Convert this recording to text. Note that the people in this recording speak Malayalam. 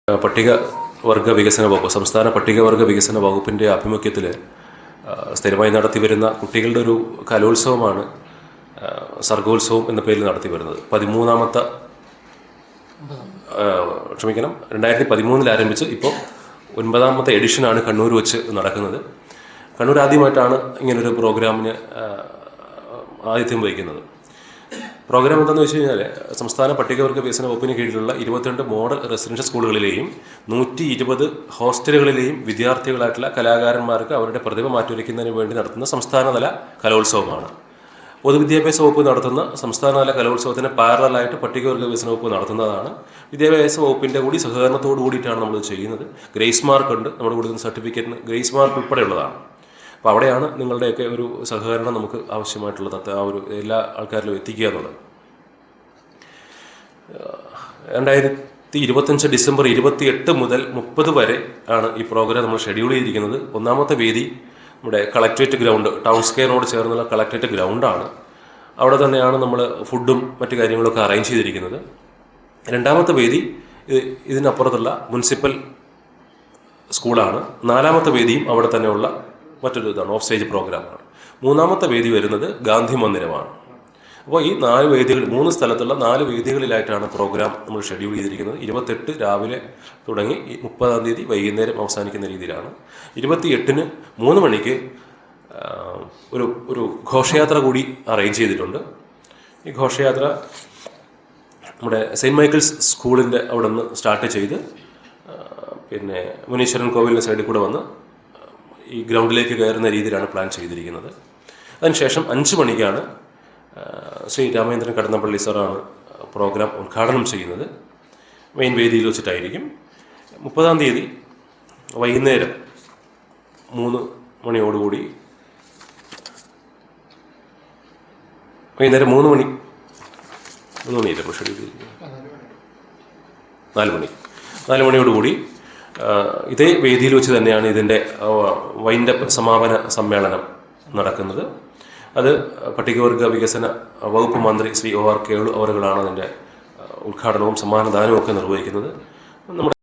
പട്ടികവർഗ വികസന വകുപ്പ് സംസ്ഥാന പട്ടികവർഗ വികസന വകുപ്പിൻ്റെ ആഭിമുഖ്യത്തിൽ സ്ഥിരമായി നടത്തി വരുന്ന കുട്ടികളുടെ ഒരു കലോത്സവമാണ് സർഗോത്സവം എന്ന പേരിൽ നടത്തി വരുന്നത്. 2013 ആരംഭിച്ച് ഇപ്പോൾ 9ാമത്തെ എഡിഷനാണ് കണ്ണൂർ വെച്ച് നടക്കുന്നത്. കണ്ണൂർ ആദ്യമായിട്ടാണ് ഇങ്ങനൊരു പ്രോഗ്രാമിന് ആതിഥ്യം വഹിക്കുന്നത്. പ്രോഗ്രാം എന്താണെന്ന് വെച്ച് കഴിഞ്ഞാൽ സംസ്ഥാന പട്ടികവർഗ വികസന വകുപ്പിന് കീഴിലുള്ള 22 മോഡൽ റെസിഡൻഷ്യൽ സ്കൂളുകളിലെയും 120 ഹോസ്റ്റലുകളിലെയും വിദ്യാർത്ഥികളായിട്ടുള്ള കലാകാരന്മാർക്ക് അവരുടെ പ്രതിഭ മാറ്റുരയ്ക്കുന്നതിന് വേണ്ടി നടത്തുന്ന സംസ്ഥാനതല കലോത്സവമാണ്. പൊതുവിദ്യാഭ്യാസ വകുപ്പ് നടത്തുന്ന സംസ്ഥാനതല കലോത്സവത്തിന് പാരലായിട്ട് പട്ടികവർഗ വികസന വകുപ്പ് നടത്തുന്നതാണ്. വിദ്യാഭ്യാസ വകുപ്പിൻ്റെ കൂടി സഹകരണത്തോടു കൂടിയിട്ടാണ് നമ്മൾ ചെയ്യുന്നത്. ഗ്രേസ് മാർക്ക് ഉണ്ട്, നമ്മുടെ കൊടുക്കുന്ന സർട്ടിഫിക്കറ്റിന് ഗ്രേസ് മാർക്ക് ഉൾപ്പെടെയുള്ളതാണ്. അപ്പോൾ അവിടെയാണ് നിങ്ങളുടെയൊക്കെ ഒരു സഹകരണം നമുക്ക് ആവശ്യമായിട്ടുള്ളത്, ആ ഒരു എല്ലാ ആൾക്കാരിലും എത്തിക്കുക എന്നുള്ളത്. 2025 ഡിസംബർ 28 മുതൽ 30 വരെ ആണ് ഈ പ്രോഗ്രാം നമ്മൾ ഷെഡ്യൂൾ ചെയ്തിരിക്കുന്നത്. 1ാമത്തെ വേദി നമ്മുടെ കളക്ട്രേറ്റ് ഗ്രൗണ്ട്, ടൗൺ സ്ക്വയറിനോട് ചേർന്നുള്ള കളക്ട്രേറ്റ് ഗ്രൗണ്ടാണ്. അവിടെ തന്നെയാണ് നമ്മൾ ഫുഡും മറ്റു കാര്യങ്ങളൊക്കെ അറേഞ്ച് ചെയ്തിരിക്കുന്നത്. 2ാമത്തെ വേദി ഇതിനപ്പുറത്തുള്ള മുനിസിപ്പൽ സ്കൂളാണ്. 4ാമത്തെ വേദിയും അവിടെ തന്നെയുള്ള മറ്റൊരു ഇതാണ്, ഓഫ് സ്റ്റേജ് പ്രോഗ്രാമാണ്. 3ാമത്തെ വേദി വരുന്നത് ഗാന്ധി മന്ദിരമാണ്. അപ്പോൾ ഈ 4 വേദികൾ, 3 സ്ഥലത്തുള്ള 4 വേദികളിലായിട്ടാണ് പ്രോഗ്രാം നമ്മൾ ഷെഡ്യൂൾ ചെയ്തിരിക്കുന്നത്. 28 രാവിലെ തുടങ്ങി 30-ാം തീയതി വൈകുന്നേരം അവസാനിക്കുന്ന രീതിയിലാണ്. 28-ന് 3 മണിക്ക് ഒരു ഘോഷയാത്ര കൂടി അറേഞ്ച് ചെയ്തിട്ടുണ്ട്. ഈ ഘോഷയാത്ര നമ്മുടെ സെയിൻറ്റ് മൈക്കിൾസ് സ്കൂളിൻ്റെ അവിടെ നിന്ന് സ്റ്റാർട്ട് ചെയ്ത് പിന്നെ മുനീശ്വരൻ കോവിലിൻ്റെ സൈഡിൽ കൂടെ വന്ന് ഈ ഗ്രൗണ്ടിലേക്ക് കയറുന്ന രീതിയിലാണ് പ്ലാൻ ചെയ്തിരിക്കുന്നത്. അതിനുശേഷം 5 മണിക്കാണ് ശ്രീ രാമേന്ദ്രൻ കടന്നപ്പള്ളി സാറാണ് പ്രോഗ്രാം ഉദ്ഘാടനം ചെയ്യുന്നത്. മെയിൻ വേദിയിൽ വെച്ചിട്ടായിരിക്കും. 30-ാം തീയതി വൈകുന്നേരം 3 മണിയോടുകൂടി വൈകുന്നേരം 3 മണിയല്ലേ ഷെഡ്യൂൾ ചെയ്തിരിക്കുന്നത്, 4 മണിയോടുകൂടി ഇതേ വേദിയിൽ വെച്ച് തന്നെയാണ് ഇതിൻ്റെ വൈൻഡപ്പ് സമാപന സമ്മേളനം നടക്കുന്നത്. അത് പട്ടികവർഗ വികസന വകുപ്പ് മന്ത്രി ശ്രീ OR കേളു അവറുകളാണ് അതിൻ്റെ ഉദ്ഘാടനവും സമ്മാനദാനവും ഒക്കെ നിർവഹിക്കുന്നത്. നമ്മുടെ